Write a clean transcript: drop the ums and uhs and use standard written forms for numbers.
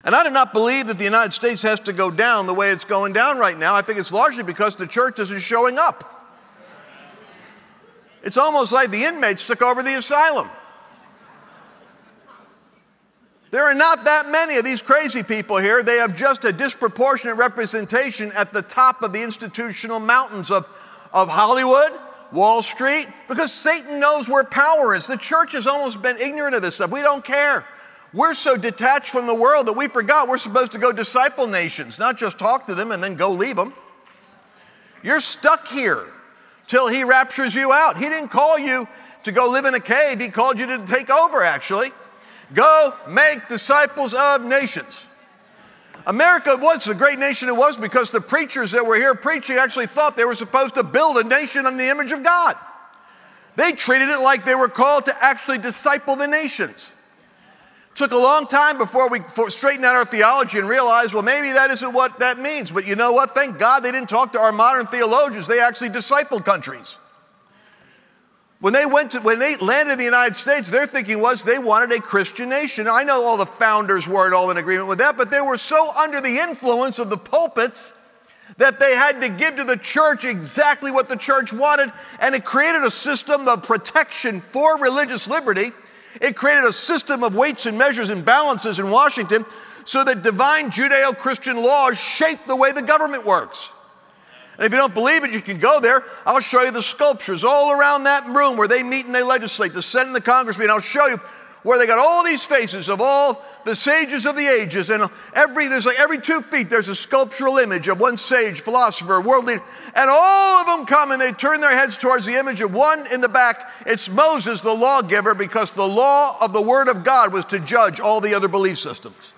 And I do not believe that the United States has to go down the way it's going down right now. I think it's largely because the church isn't showing up. It's almost like the inmates took over the asylum. There are not that many of these crazy people here. They have just a disproportionate representation at the top of the institutional mountains of Hollywood, Wall Street, because Satan knows where power is. The church has almost been ignorant of this stuff. We don't care. We're so detached from the world that we forgot we're supposed to go disciple nations, not just talk to them and then go leave them. You're stuck here till he raptures you out. He didn't call you to go live in a cave. He called you to take over, actually. Go make disciples of nations. America was the great nation it was because the preachers that were here preaching actually thought they were supposed to build a nation in the image of God. They treated it like they were called to actually disciple the nations. It took a long time before we straightened out our theology and realized, well, maybe that isn't what that means. But you know what? Thank God they didn't talk to our modern theologians. They actually discipled countries. When they landed in the United States, their thinking was they wanted a Christian nation. I know all the founders weren't all in agreement with that, but they were so under the influence of the pulpits that they had to give to the church exactly what the church wanted, and it created a system of protection for religious liberty. It created a system of weights and measures and balances in Washington so that divine Judeo-Christian laws shape the way the government works. And if you don't believe it, you can go there. I'll show you the sculptures all around that room where they meet and they legislate, the Senate and the Congress meet. I'll show you where they got all these faces of all the sages of the ages. And every 2 feet, there's a sculptural image of one sage, philosopher, world leader. And all of them come and they turn their heads towards the image of one in the back. It's Moses, the lawgiver, because the law of the Word of God was to judge all the other belief systems.